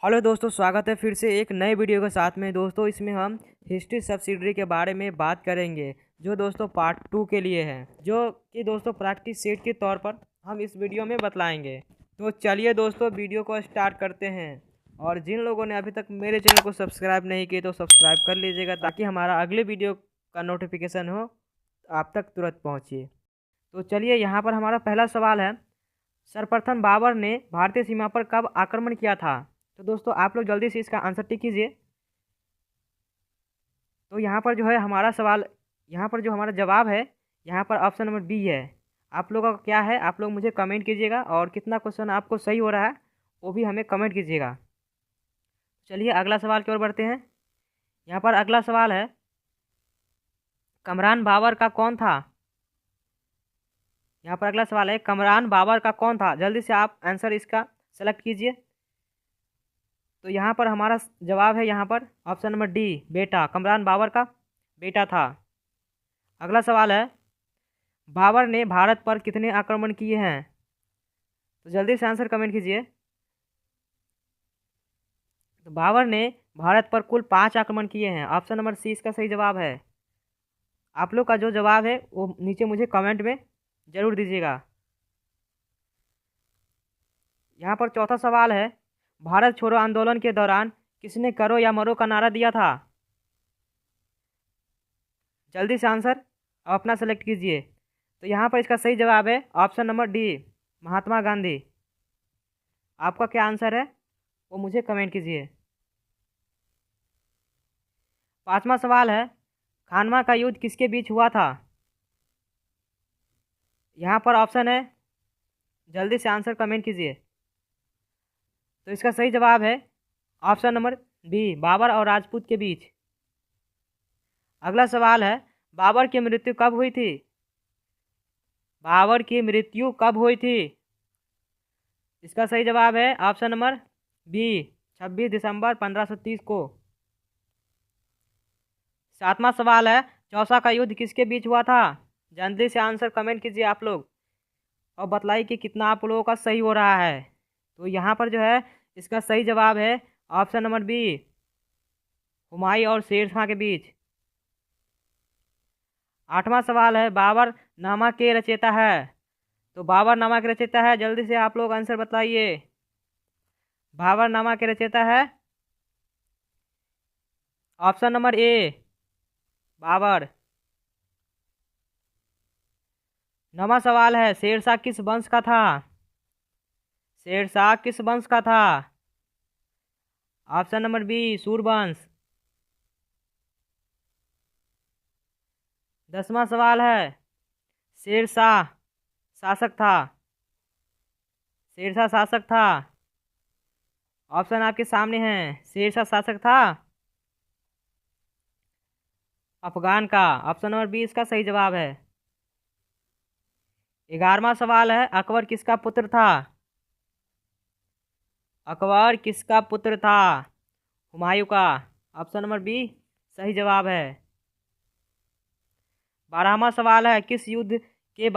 Hello दोस्तों, स्वागत है फिर से एक नए वीडियो के साथ में। दोस्तों इसमें हम हिस्ट्री सब्सिडरी के बारे में बात करेंगे, जो दोस्तों पार्ट 2 के लिए है, जो कि दोस्तों प्रैक्टिस सेट के तौर पर हम इस वीडियो में बतलाएंगे। तो चलिए दोस्तों वीडियो को स्टार्ट करते हैं। और जिन लोगों ने अभी तक मेरे चैनल को सब्सक्राइब नहीं किए तो सब्सक्राइब कर लीजिएगा, ताकि हमारा अगले वीडियो का नोटिफिकेशन हो आप तक तुरंत पहुँचे। तो चलिए, यहाँ पर हमारा पहला सवाल है, सर्वप्रथम बाबर ने भारतीय सीमा पर कब आक्रमण किया था? तो दोस्तों आप लोग जल्दी से इसका आंसर टिक कीजिए। तो यहाँ पर जो है हमारा सवाल, यहाँ पर जो हमारा जवाब है, यहाँ पर ऑप्शन नंबर बी है। आप लोगों का क्या है, आप लोग मुझे कमेंट कीजिएगा, और कितना क्वेश्चन आपको सही हो रहा है वो भी हमें कमेंट कीजिएगा। चलिए अगला सवाल की ओर बढ़ते हैं। यहाँ पर अगला सवाल है, कमरान बाबर का कौन था? यहाँ पर अगला सवाल है, कमरान बाबर का कौन था? जल्दी से आप आंसर इसका सेलेक्ट कीजिए। तो यहाँ पर हमारा जवाब है, यहाँ पर ऑप्शन नंबर डी, बेटा। कमरान बाबर का बेटा था। अगला सवाल है, बाबर ने भारत पर कितने आक्रमण किए हैं? तो जल्दी से आंसर कमेंट कीजिए। तो बाबर ने भारत पर कुल 5 आक्रमण किए हैं। ऑप्शन नंबर सी इसका सही जवाब है। आप लोग का जो जवाब है वो नीचे मुझे कमेंट में ज़रूर दीजिएगा। यहाँ पर चौथा सवाल है, भारत छोड़ो आंदोलन के दौरान किसने करो या मरो का नारा दिया था? जल्दी से आंसर अपना सेलेक्ट कीजिए। तो यहाँ पर इसका सही जवाब है option number D, Mahatma Gandhi. आपका क्या आंसर है वो मुझे कमेंट कीजिए। पांचवा सवाल है, खानवा का युद्ध किसके बीच हुआ था? यहाँ पर ऑप्शन है, जल्दी से आंसर कमेंट कीजिए। तो इसका सही जवाब है ऑप्शन नंबर बी, बाबर और राजपूत के बीच। अगला सवाल है, बाबर की मृत्यु कब हुई थी? बाबर की मृत्यु कब हुई थी? इसका सही जवाब है ऑप्शन नंबर बी, 26 दिसंबर 1530 को। सातवां सवाल है, चौसा का युद्ध किसके बीच हुआ था? जल्दी से आंसर कमेंट कीजिए आप लोग, और बतलाइए कि कितना आप लोगों का सही हो रहा है। तो यहाँ पर जो है इसका सही जवाब है ऑप्शन नंबर बी, हुमायूं और शेर शाह के बीच। आठवां सवाल है, बाबर नामा के रचयिता है? तो बाबर नामा के रचयिता है, जल्दी से आप लोग आंसर बताइए। बाबर नामा के रचयिता है ऑप्शन नंबर ए, बाबर। नौवां सवाल है, शेरशाह किस वंश का था? शेरशाह किस वंश का था? Option number B, सूरवंश। 10वां सवाल है, शेरशाह शासक था? शेरशाह शासक था, ऑप्शन आपके सामने है। शेरशाह शासक था अफगान का। ऑप्शन नंबर बी इसका सही जवाब है। 11वां सवाल है, अकबर किसका पुत्र था? अकबर किसका पुत्र था? हुमायूं का। ऑप्शन नंबर बी सही जवाब है। 12वां सवाल है, किस युद्ध के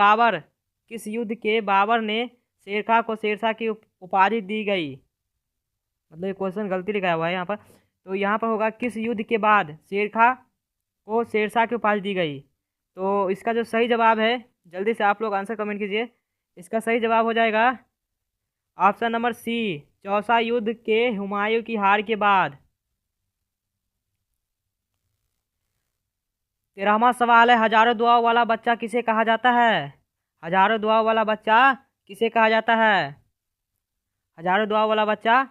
बाबर ने शेरशाह को शेरशाह की उपाधि दी गई? मतलब ये क्वेश्चन गलती लिखा हुआ है यहाँ पर। तो यहाँ पर होगा, किस युद्ध के बाद शेरशाह को शेरशाह की उपाधि दी गई? तो इसका जो सही जवाब है, जल्दी से आप लोग आंसर कमेंट कीजिए। इसका सही जवाब हो जाएगा ऑप्शन नंबर सी, चौसा युद्ध के हुमायूं की हार के बाद। 13वां सवाल है, हजारों दुआओं वाला बच्चा किसे कहा जाता है? हजारों दुआओं वाला बच्चा किसे कहा जाता है? हजारों दुआओं वाला बच्चा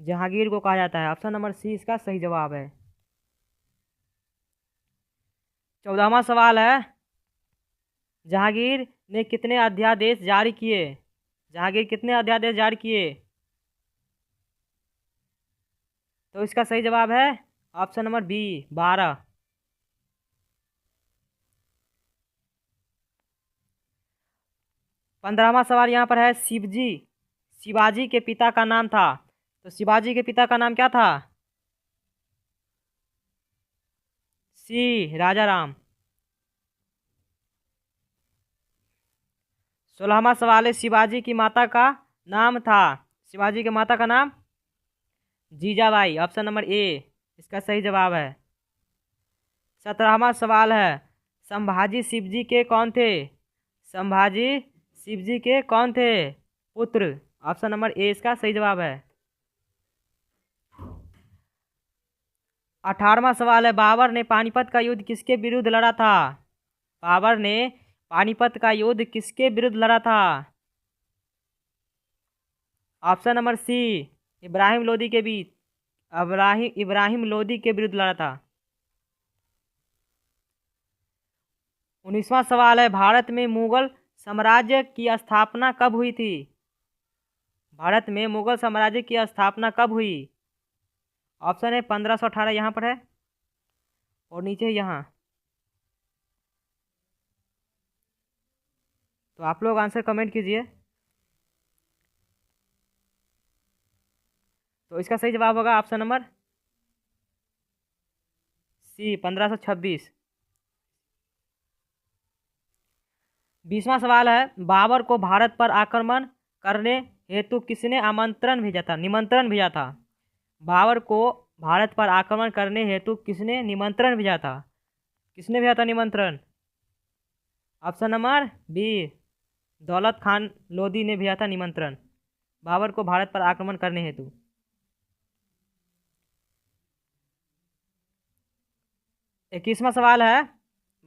जहांगीर को कहा जाता है। ऑप्शन नंबर सी इसका सही जवाब है। 14वां सवाल है, जहांगीर ने कितने अध्यादेश जारी किए? जहांगीर कितने अध्यादेश जारी किए? तो इसका सही जवाब है ऑप्शन नंबर बी, 12। 15वां सवाल यहाँ पर है, शिवाजी के पिता का नाम था? तो शिवाजी के पिता का नाम क्या था? सी, राजा राम। 16वां सवाल है, शिवाजी की माता का नाम था? शिवाजी की माता का नाम? जीजाबाई, ऑप्शन नंबर ए इसका सही जवाब है। 17वां सवाल है, संभाजी शिवजी के कौन थे? संभाजी शिवजी के कौन थे पुत्र? ऑप्शन नंबर ए इसका सही जवाब है। 18वां सवाल है, बाबर ने पानीपत का युद्ध किसके विरुद्ध लड़ा था? बाबर ने पानीपत का युद्ध किसके विरुद्ध लड़ा था? Option number C Ibrahim Lodi के बीच इब्राहिम लोदी के विरुद्ध लड़ा था। 19वां सवाल है, भारत में मुगल साम्राज्य की स्थापना कब हुई थी? भारत में मुगल साम्राज्य की स्थापना कब हुई? ऑप्शन है 1518 यहाँ पर है और नीचे यहाँ। तो आप लोग आंसर कमेंट कीजिए। तो इसका सही जवाब होगा ऑप्शन नंबर सी 1526। 20वां सवाल है, बाबर को भारत पर आक्रमण करने हेतु किसने निमंत्रण भेजा था? बाबर को भारत पर आक्रमण करने हेतु किसने निमंत्रण भेजा था? किसने भेजा था निमंत्रण? ऑप्शन नंबर बी दौलत खान लोदी ने भेजा था निमंत्रण बाबर को भारत पर आक्रमण करने हेतु। 21वां सवाल है,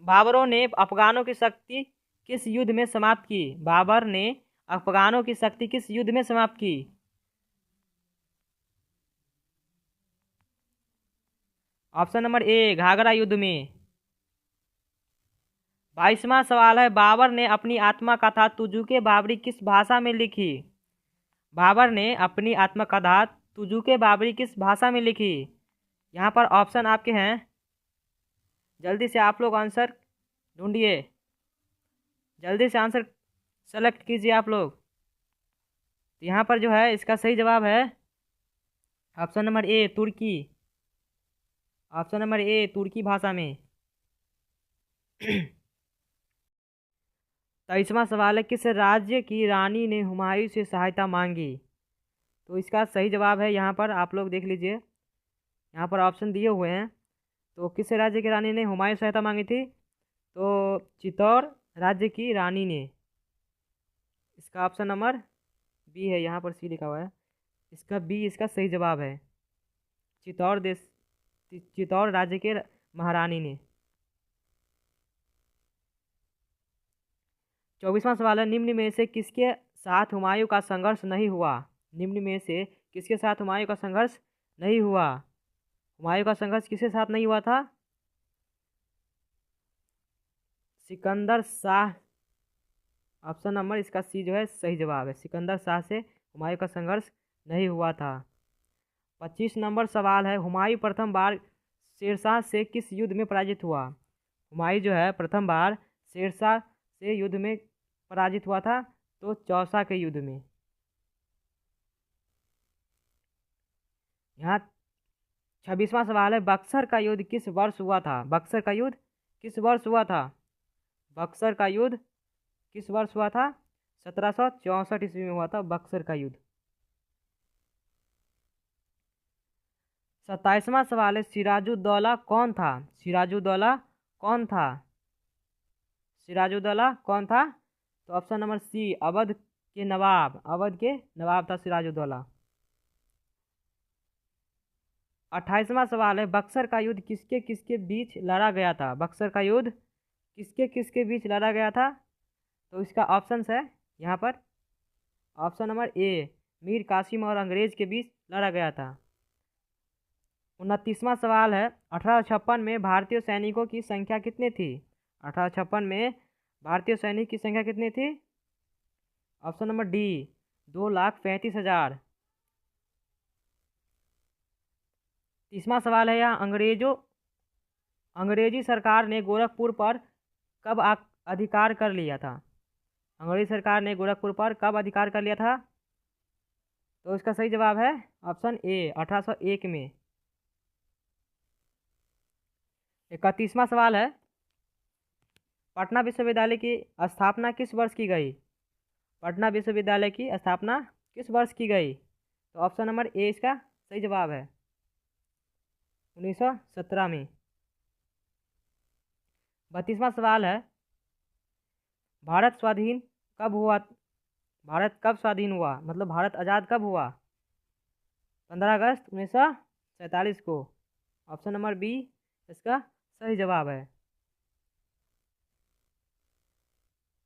बाबरों ने अफगानों की शक्ति किस युद्ध में समाप्त की? बाबर ने अफगानों की शक्ति किस युद्ध में समाप्त की? ऑप्शन नंबर ए घाघरा युद्ध में। 22वां सवाल है, बाबर ने अपनी आत्मकथा तुजुके बाबरी किस भाषा में लिखी? बाबर ने अपनी आत्मकथा तुजुके बाबरी किस भाषा में लिखी? यहाँ पर ऑप्शन आपके हैं, जल्दी से आप लोग आंसर ढूंढिए, जल्दी से आंसर सेलेक्ट कीजिए आप लोग। तो यहाँ पर जो है इसका सही जवाब है option number A Turki. Option number A Turki भाषा में। 23वां सवाल है, किस राज्य की रानी ने हुमायूं से सहायता मांगी? तो इसका सही जवाब है, यहाँ पर आप लोग देख लीजिए, यहाँ पर ऑप्शन दिए हुए हैं। तो किस राज्य की रानी ने हुमायूं से सहायता मांगी थी? तो चित्तौड़ राज्य की रानी ने। इसका ऑप्शन नंबर बी है, यहाँ पर सी लिखा हुआ है, इसका बी इसका सही जवाब है। चित्तौड़ राज्य के महारानी ने। 24वां सवाल है, निम्न में से किसके साथ हुमायूं का संघर्ष नहीं हुआ? निम्न में से किसके साथ हुमायूं का संघर्ष नहीं हुआ? हुमायूं का संघर्ष किसके साथ नहीं हुआ था? सिकंदर शाह। ऑप्शन नंबर इसका सी जो है सही जवाब है, सिकंदर शाह से हुमायूं का संघर्ष नहीं हुआ था। 25 नंबर सवाल है, हुमायूं प्रथम बार शेरशाह से किस युद्ध में पराजित हुआ? हुमायूं जो है प्रथम बार शेरशाह से युद्ध में पराजित हुआ था, तो चौसा के युद्ध में। यहाँ 26वां सवाल है, बक्सर का युद्ध किस वर्ष हुआ था? बक्सर का युद्ध किस वर्ष हुआ था? बक्सर का युद्ध किस वर्ष हुआ था? 1764 ईस्वी में हुआ था बक्सर का युद्ध। 27वां सवाल है, सिराजुद्दौला कौन था? सिराजुद्दौला कौन था? सिराजुद्दौला कौन था? तो ऑप्शन नंबर सी अवध के नवाब था सिराजुद्दौला। 28वां सवाल है, बक्सर का युद्ध किसके किसके बीच लड़ा गया था? बक्सर का युद्ध किसके किसके बीच लड़ा गया था? तो इसका ऑप्शन है यहाँ पर, option number A Mir Qasim और अंग्रेज के बीच लड़ा गया था। 29वां सवाल है, 1856 में भारतीय सैनिकों की संख्या कितनी थी? 1856 में भारतीय सैनिक की संख्या कितनी थी? Option number D 2,35,000। 30वां सवाल है, यह अंग्रेजी सरकार ने गोरखपुर पर कब अधिकार कर लिया था? अंग्रेजी सरकार ने गोरखपुर पर कब अधिकार कर लिया था? तो इसका सही जवाब है ऑप्शन ए 1801 में। 31वां सवाल है, पटना विश्वविद्यालय की स्थापना किस वर्ष की गई? पटना विश्वविद्यालय की स्थापना किस वर्ष की गई? तो ऑप्शन नंबर ए इसका सही जवाब है 1917 में। 32वां सवाल है, भारत स्वाधीन कब हुआ? भारत कब स्वाधीन हुआ, मतलब भारत आज़ाद कब हुआ? 15 अगस्त 1947 को। ऑप्शन नंबर बी इसका सही जवाब है।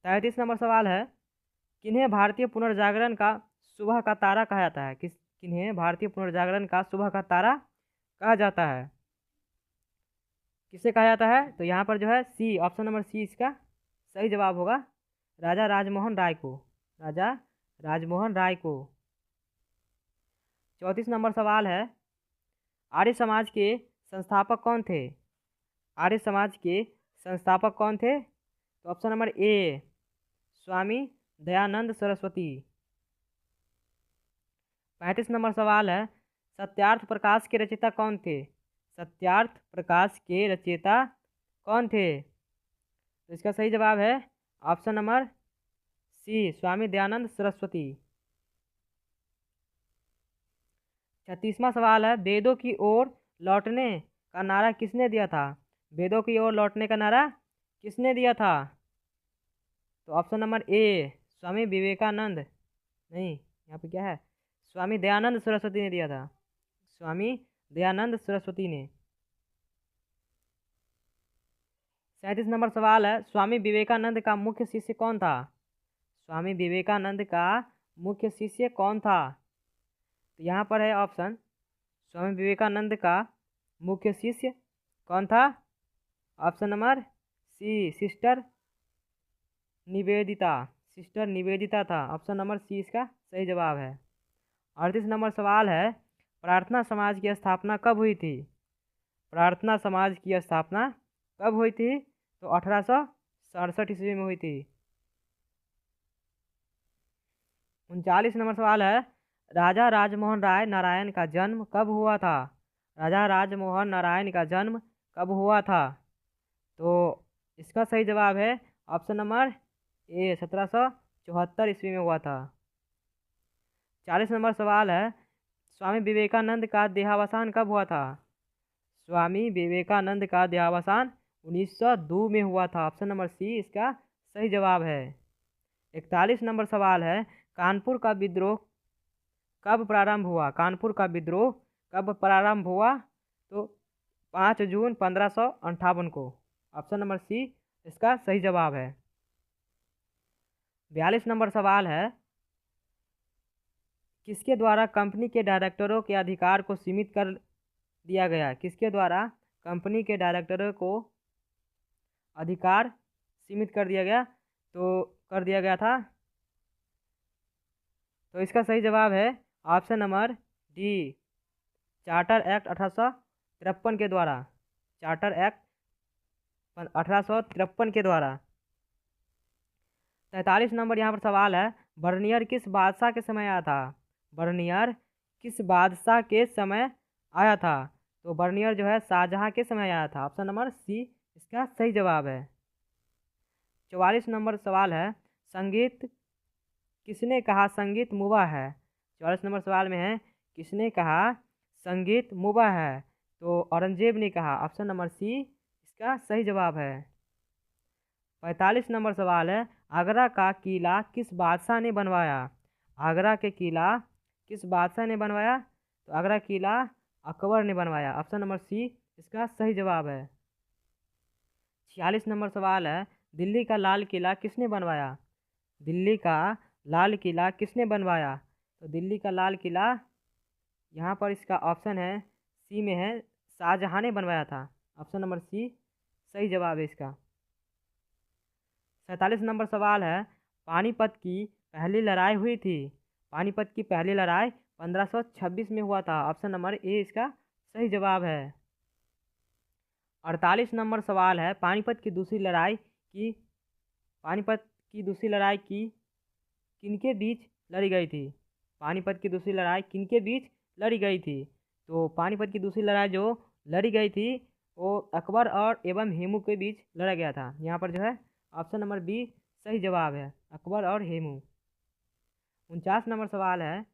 33 नंबर सवाल है, किन्हें भारतीय पुनर्जागरण का सुबह का तारा कहा जाता है? किन्हें भारतीय पुनर्जागरण का सुबह का तारा कहा जाता है? किसे कहा जाता है? तो यहाँ पर जो है सी, ऑप्शन नंबर सी इसका सही जवाब होगा, राजा राजमोहन राय को। राजा राजमोहन राय को। 34 नंबर सवाल है, आर्य समाज के संस्थापक कौन थे? आर्य समाज के संस्थापक कौन थे? तो ऑप्शन नंबर ए स्वामी दयानंद सरस्वती। 35 नंबर सवाल है, सत्यार्थ प्रकाश के रचयिता कौन थे? सत्यार्थ प्रकाश के रचयिता कौन थे? तो इसका सही जवाब है ऑप्शन नंबर सी स्वामी दयानंद सरस्वती। 36वां सवाल है, वेदों की ओर लौटने का नारा किसने दिया था? वेदों की ओर लौटने का नारा किसने दिया था? तो ऑप्शन नंबर ए स्वामी विवेकानंद, नहीं यहाँ पे क्या है, स्वामी दयानंद सरस्वती ने दिया था। स्वामी दयानंद सरस्वती ने। 37 नंबर सवाल है, स्वामी विवेकानंद का मुख्य शिष्य कौन था? स्वामी विवेकानंद का मुख्य शिष्य कौन था? तो यहाँ पर है ऑप्शन, स्वामी विवेकानंद का मुख्य शिष्य कौन था? Option number C sister Nivedita. Sister Nivedita था। ऑप्शन नंबर सी इसका सही जवाब है। 38 नंबर सवाल है, प्रार्थना समाज की स्थापना कब हुई थी? प्रार्थना समाज की स्थापना कब हुई थी? तो 1867 ईस्वी में हुई थी। 39 नंबर सवाल है, राजा राजमोहन राय नारायण का जन्म कब हुआ था? राजा राजमोहन नारायण का जन्म कब हुआ था? तो इसका सही जवाब है ऑप्शन नंबर ए 1774 ईस्वी में हुआ था। 40 नंबर सवाल है, स्वामी विवेकानंद का देहावसान कब हुआ था? स्वामी विवेकानंद का देहावसान 1902 में हुआ था। ऑप्शन नंबर सी इसका सही जवाब है। 41 नंबर सवाल है, कानपुर का विद्रोह कब प्रारंभ हुआ? कानपुर का विद्रोह कब प्रारंभ हुआ? तो 5 जून 1558 को। ऑप्शन नंबर सी इसका सही जवाब है। 42 नंबर सवाल है, किसके द्वारा कंपनी के डायरेक्टरों के अधिकार को सीमित कर दिया गया? किसके द्वारा कंपनी के डायरेक्टरों को अधिकार सीमित कर दिया गया? तो कर दिया गया था। तो इसका सही जवाब है option number D charter act 1853 के द्वारा। चार्टर एक्ट 1853 के द्वारा। 43 नंबर यहाँ पर सवाल है, बर्नियर किस बादशाह के समय आया था? बर्नियर किस बादशाह के समय आया था? तो बर्नियर जो है शाहजहां के समय आया था। ऑप्शन नंबर सी इसका सही जवाब है। 44 नंबर सवाल है, संगीत किसने कहा संगीत मुबा है? 44 नंबर सवाल में है, किसने कहा संगीत मुबा है? तो औरंगजेब ने कहा। ऑप्शन नंबर सी इसका सही जवाब है। 45 नंबर सवाल है, आगरा का किला किस बादशाह ने बनवाया? आगरा के किला किस बादशाह ने बनवाया? तो आगरा किला अकबर ने बनवाया। ऑप्शन नंबर सी इसका सही जवाब है। 46 नंबर सवाल है, दिल्ली का लाल किला किसने बनवाया? दिल्ली का लाल किला किसने बनवाया? तो दिल्ली का लाल किला यहाँ पर इसका ऑप्शन है सी में है, शाहजहां ने बनवाया था। ऑप्शन नंबर सी सही जवाब है इसका। 47 नंबर सवाल है, पानीपत की पहली लड़ाई हुई थी? पानीपत की पहली लड़ाई 1526 में हुआ था। ऑप्शन नंबर ए इसका सही जवाब है। 48 नंबर सवाल है, पानीपत की दूसरी लड़ाई किनके बीच लड़ी गई थी? पानीपत की दूसरी लड़ाई किनके बीच लड़ी गई थी? तो पानीपत की दूसरी लड़ाई जो लड़ी गई थी वो अकबर और एवं हेमू के बीच लड़ा गया था। यहाँ पर जो है ऑप्शन नंबर बी सही जवाब है, अकबर और हेमू। 49 नंबर सवाल है,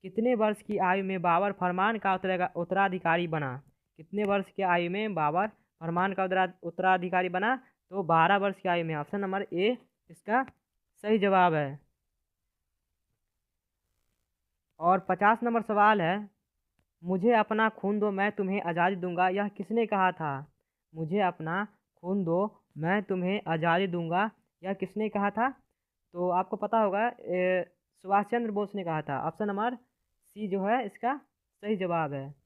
कितने वर्ष की आयु में बाबर फरमान का उत्तराधिकारी बना? कितने वर्ष की आयु में बाबर फरमान का उत्तराधिकारी बना? तो 12 वर्ष की आयु में। ऑप्शन नंबर ए इसका सही जवाब है। और 50 नंबर सवाल है, मुझे अपना खून दो मैं तुम्हें आज़ादी दूंगा, यह किसने कहा था? मुझे अपना खून दो मैं तुम्हें आज़ादी दूंगा, यह किसने कहा था? तो आपको पता होगा सुभाष चंद्र बोस ने कहा था। ऑप्शन नंबर सी जो है इसका सही जवाब है।